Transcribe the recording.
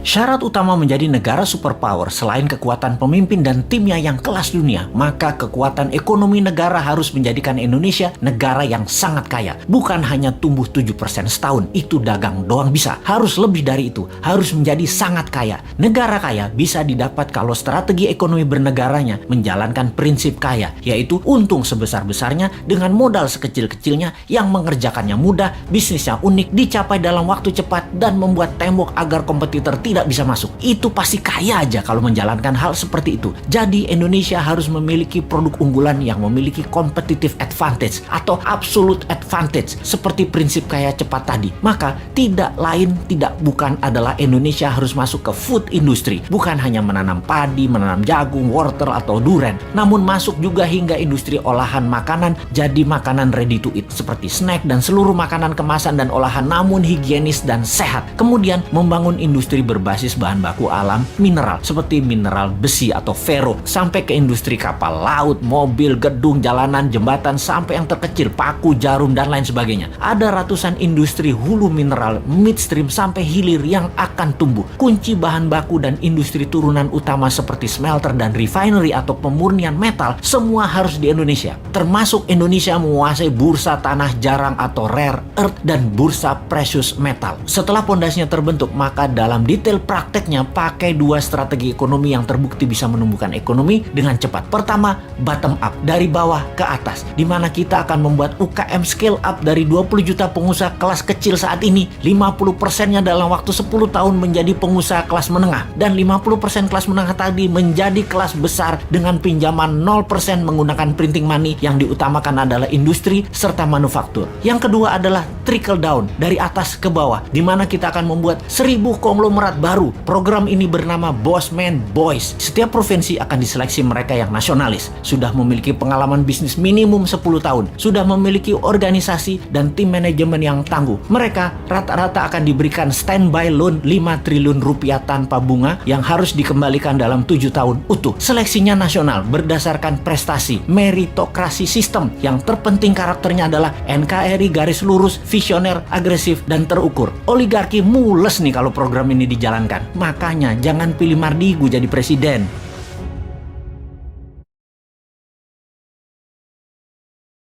Syarat utama menjadi negara superpower selain kekuatan pemimpin dan timnya yang kelas dunia, maka kekuatan ekonomi negara harus menjadikan Indonesia negara yang sangat kaya. Bukan hanya tumbuh 7% setahun, itu dagang doang bisa. Harus lebih dari itu, harus menjadi sangat kaya. Negara kaya bisa didapat kalau strategi ekonomi bernegaranya menjalankan prinsip kaya, yaitu untung sebesar-besarnya dengan modal sekecil-kecilnya yang mengerjakannya mudah, bisnisnya unik, dicapai dalam waktu cepat, dan membuat tembok agar kompetitor tidak bisa masuk. Itu pasti kaya aja kalau menjalankan hal seperti itu. Jadi Indonesia harus memiliki produk unggulan yang memiliki competitive advantage atau absolute advantage seperti prinsip kaya cepat tadi. Maka tidak lain tidak bukan adalah Indonesia harus masuk ke food industry. Bukan hanya menanam padi, menanam jagung, wortel atau duren, namun masuk juga hingga industri olahan makanan jadi makanan ready to eat seperti snack dan seluruh makanan kemasan dan olahan namun higienis dan sehat. Kemudian membangun industri berbasis bahan baku alam mineral seperti mineral besi atau fero sampai ke industri kapal laut, mobil, gedung, jalanan, jembatan sampai yang terkecil paku, jarum dan lain sebagainya. Ada ratusan industri hulu mineral, midstream sampai hilir yang akan tumbuh. Kunci bahan baku dan industri turunan utama seperti smelter dan refinery atau pemurnian metal semua harus di Indonesia. Termasuk Indonesia menguasai bursa tanah jarang atau rare earth dan bursa precious metal. Setelah pondasinya terbentuk, maka dalam detail prakteknya pakai dua strategi ekonomi yang terbukti bisa menumbuhkan ekonomi dengan cepat. Pertama, bottom up, dari bawah ke atas, di mana kita akan membuat UKM scale up dari 20 juta pengusaha kelas kecil saat ini, 50%-nya dalam waktu 10 tahun menjadi pengusaha kelas menengah, dan 50% kelas menengah tadi menjadi kelas besar dengan pinjaman 0% menggunakan printing money. Yang diutamakan adalah industri serta manufaktur. Yang kedua adalah trickle down, dari atas ke bawah, di mana kita akan membuat 1000 konglomerat baru. Program ini bernama Bossman Boys. Setiap provinsi akan diseleksi mereka yang nasionalis, sudah memiliki pengalaman bisnis minimum 10 tahun, sudah memiliki organisasi dan tim manajemen yang tangguh. Mereka rata-rata akan diberikan standby loan 5 triliun rupiah tanpa bunga yang harus dikembalikan dalam 7 tahun utuh. Seleksinya nasional berdasarkan prestasi, meritokrasi sistem. Yang terpenting karakternya adalah NKRI garis lurus, visioner, agresif, dan terukur. Oligarki mules nih kalau program ini dijalankan. Makanya jangan pilih Mardigu jadi presiden.